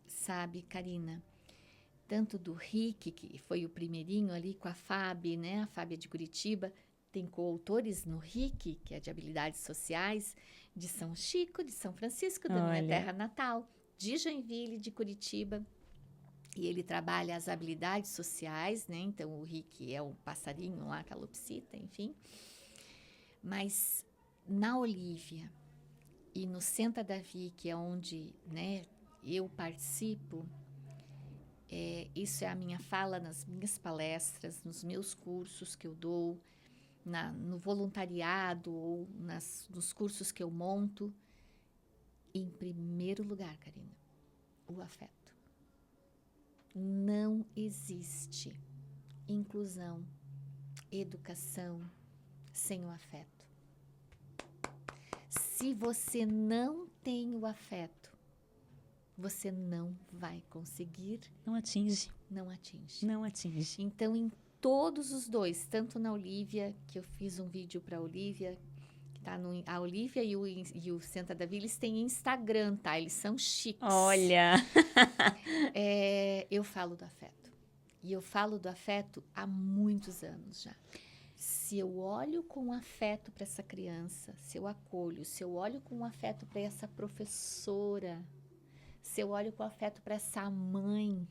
sabe, Karina, tanto do Rick, que foi o primeirinho ali com a Fábia, né? A Fábia de Curitiba, tem coautores no Rick, que é de habilidades sociais, de São Chico, de São Francisco, da minha terra natal, de Joinville, de Curitiba. E ele trabalha as habilidades sociais, né? Então, o Rick é o passarinho lá, a calopsita, enfim. Mas na Olívia e no Senta Davi, que é onde, né, eu participo, isso é a minha fala nas minhas palestras, nos meus cursos que eu dou, no voluntariado ou nos cursos que eu monto. Em primeiro lugar, Karina, o afeto. Não existe inclusão, educação sem o afeto. Se você não tem o afeto, você não vai conseguir. Não atinge. Não atinge. Não atinge. Então, em todos os dois, tanto na Olívia, que eu fiz um vídeo para a Olívia, que tá a Olívia e o Senta Davi, eles têm Instagram, tá? Eles são chiques. Olha! Eu falo do afeto. E eu falo do afeto há muitos anos já. Se eu olho com afeto para essa criança, se eu acolho, se eu olho com afeto para essa professora, se eu olho com afeto para essa mãe,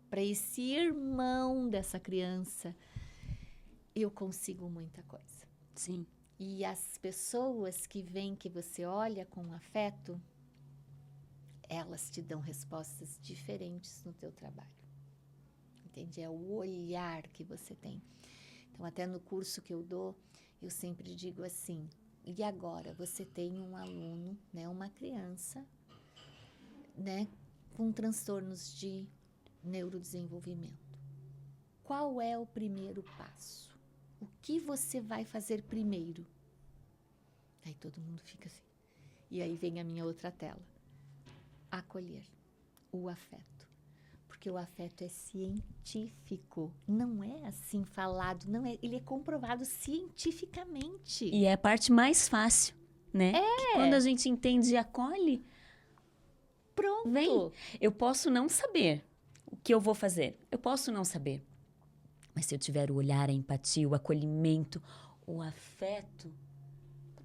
para esse irmão dessa criança, eu consigo muita coisa. Sim. E as pessoas que veem que você olha com afeto, elas te dão respostas diferentes no teu trabalho. Entende? É o olhar que você tem. Então, até no curso que eu dou, eu sempre digo assim, e agora você tem um aluno, né, uma criança, né, com transtornos de neurodesenvolvimento. Qual é o primeiro passo? O que você vai fazer primeiro? Aí todo mundo fica assim. E aí vem a minha outra tela. Acolher o afeto. Porque o afeto é científico, não é assim falado, não é, ele é comprovado cientificamente. E é a parte mais fácil, né? Que quando a gente entende e acolhe, Pronto. vem. Eu posso não saber o que eu vou fazer, eu posso não saber. Mas se eu tiver o olhar, a empatia, o acolhimento, o afeto,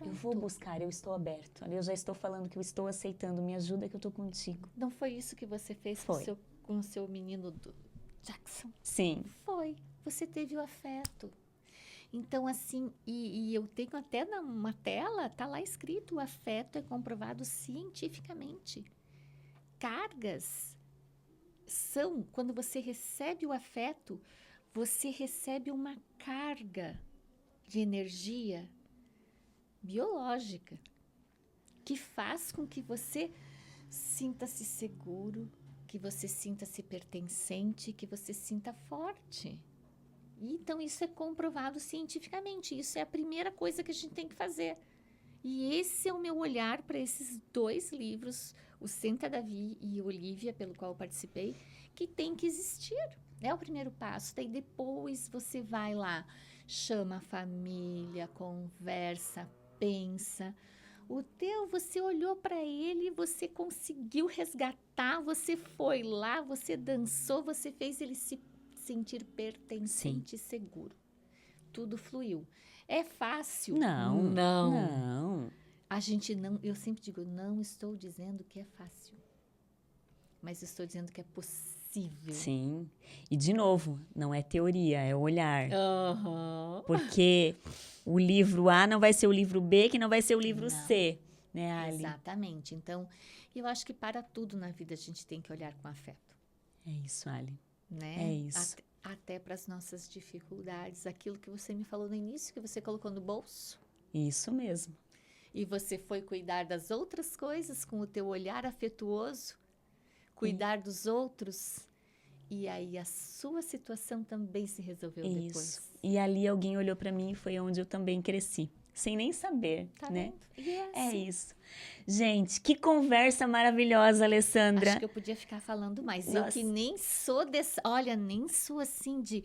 eu vou buscar, eu estou aberto. Ali eu já estou falando que eu estou aceitando, me ajuda que eu estou contigo. Não foi isso que você fez com o seu menino do Jackson? Sim. Foi. Você teve o afeto. Então, assim, e eu tenho até numa tela, tá lá escrito, o afeto é comprovado cientificamente. Cargas são, quando você recebe o afeto, você recebe uma carga de energia biológica que faz com que você sinta-se seguro, que você sinta-se pertencente, que você sinta forte. E, então, isso é comprovado cientificamente. Isso é a primeira coisa que a gente tem que fazer. E esse é o meu olhar para esses 2 livros, o Senta Davi e Olívia, pelo qual eu participei, que tem que existir. É o primeiro passo. Daí depois você vai lá Chama a família, conversa, pensa. O teu, você olhou para ele, você conseguiu resgatar, você foi lá, você dançou, você fez ele se sentir pertencente e seguro. Tudo fluiu. É fácil? Não, Não. não. A gente não, eu sempre digo, não estou dizendo que é fácil, mas estou dizendo que é possível. Sim. E, de novo, não é teoria, é olhar. Aham. Porque o livro A não vai ser o livro B, que não vai ser o livro C, né, Ali? Exatamente. Então, eu acho que para tudo na vida a gente tem que olhar com afeto, É isso, Ali. né? É isso. Até para as nossas dificuldades, aquilo que você me falou no início, que você colocou no bolso. Isso mesmo. E você foi cuidar das outras coisas com o teu olhar afetuoso, cuidar dos outros. E aí a sua situação também se resolveu depois. Isso. E ali alguém olhou para mim e foi onde eu também cresci. Sem nem saber, Tá né? vendo? Yes. É isso. Gente, que conversa maravilhosa, Alessandra. Acho que eu podia ficar falando mais. Nossa. Eu que nem sou dessa... Olha, nem sou assim de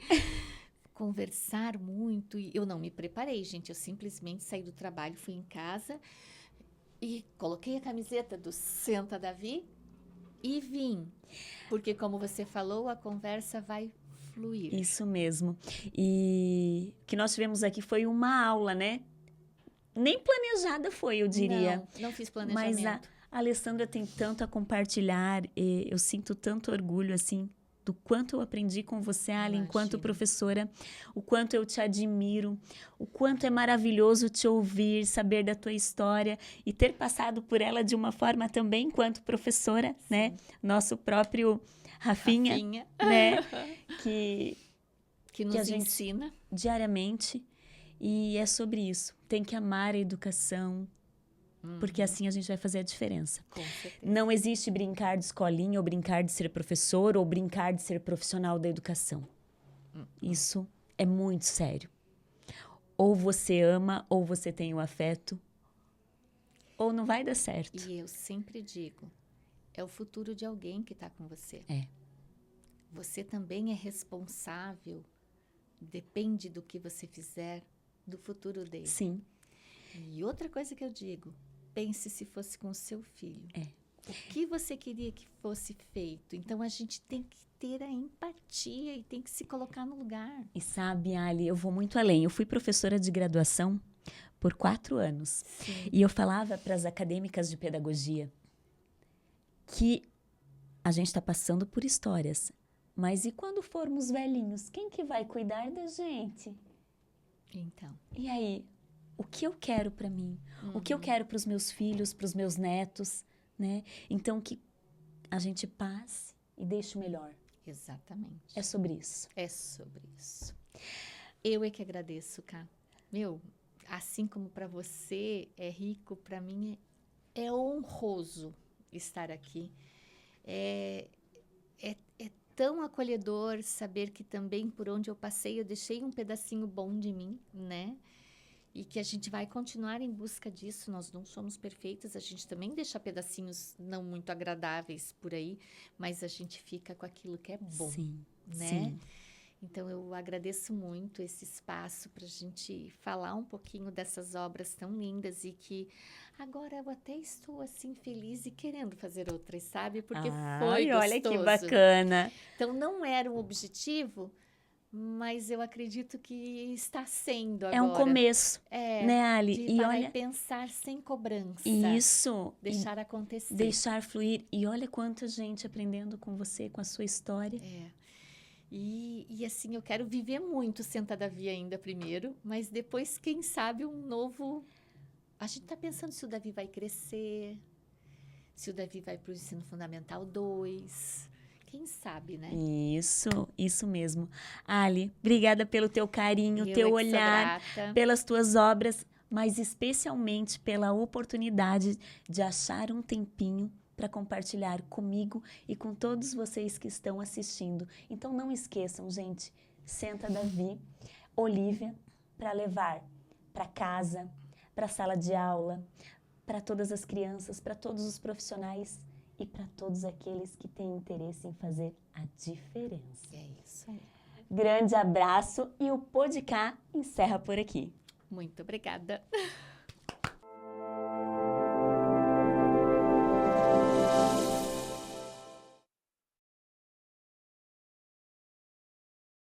conversar muito. E eu não me preparei, gente. Eu simplesmente saí do trabalho, fui em casa e coloquei a camiseta do Senta Davi e vim. Porque, como você falou, a conversa vai fluir. Isso mesmo. E o que nós tivemos aqui foi uma aula, né? Nem planejada foi, eu diria. Não fiz planejamento. Mas a Alessandra tem tanto a compartilhar. E eu sinto tanto orgulho, assim, do quanto eu aprendi com você, Ali, enquanto professora. O quanto eu te admiro. O quanto é maravilhoso te ouvir, saber da tua história. E ter passado por ela de uma forma também enquanto professora, Sim. né? Nosso próprio Rafinha. Né? Que nos a gente ensina diariamente. E é sobre isso. Tem que amar a educação, porque assim a gente vai fazer a diferença. Com certeza. Não existe brincar de escolinha, ou brincar de ser professor, ou brincar de ser profissional da educação. Isso é muito sério. Ou você ama, ou você tem o afeto, ou não vai dar certo. E eu sempre digo, é o futuro de alguém que está com você. É. Você também é responsável, depende do que você fizer, do futuro dele. Sim. E outra coisa que eu digo, pense se fosse com o seu filho. É. O que você queria que fosse feito? Então, a gente tem que ter a empatia e tem que se colocar no lugar. E sabe, Ali, eu vou muito além. Eu fui professora de graduação por 4 anos. Sim. E eu falava para as acadêmicas de pedagogia que a gente está passando por histórias. Mas e quando formos velhinhos, quem que vai cuidar da gente? Então. E aí, o que eu quero para mim? O que eu quero para os meus filhos, para os meus netos, né? Então, que a gente passe e deixe o melhor. Exatamente. É sobre isso. É sobre isso. Eu é que agradeço, Cá. Meu, assim como para você é rico, para mim é honroso estar aqui. É tão acolhedor saber que também por onde eu passei eu deixei um pedacinho bom de mim, né? E que a gente vai continuar em busca disso. Nós não somos perfeitas, a gente também deixa pedacinhos não muito agradáveis por aí, mas a gente fica com aquilo que é bom, Sim, né? sim. Então, eu agradeço muito esse espaço para a gente falar um pouquinho dessas obras tão lindas e que agora eu até estou, assim, feliz e querendo fazer outras, sabe? Porque foi gostoso. Olha que bacana. Então, não era um objetivo, mas eu acredito que está sendo agora. É um começo, né, Ali? De parar e pensar sem cobrança. Isso. Deixar acontecer. Deixar fluir. E olha quanta gente aprendendo com você, com a sua história. E assim, eu quero viver muito Senta Davi ainda primeiro, mas depois, quem sabe, um novo... A gente está pensando se o Davi vai crescer, se o Davi vai para o Ensino Fundamental 2, quem sabe, né? Isso mesmo. Ali, obrigada pelo teu carinho, teu olhar, pelas tuas obras, mas especialmente pela oportunidade de achar um tempinho para compartilhar comigo e com todos vocês que estão assistindo. Então não esqueçam, gente, Senta Davi, Olívia, para levar para casa, para a sala de aula, para todas as crianças, para todos os profissionais e para todos aqueles que têm interesse em fazer a diferença. É isso aí. Grande abraço e o Podcast encerra por aqui. Muito obrigada.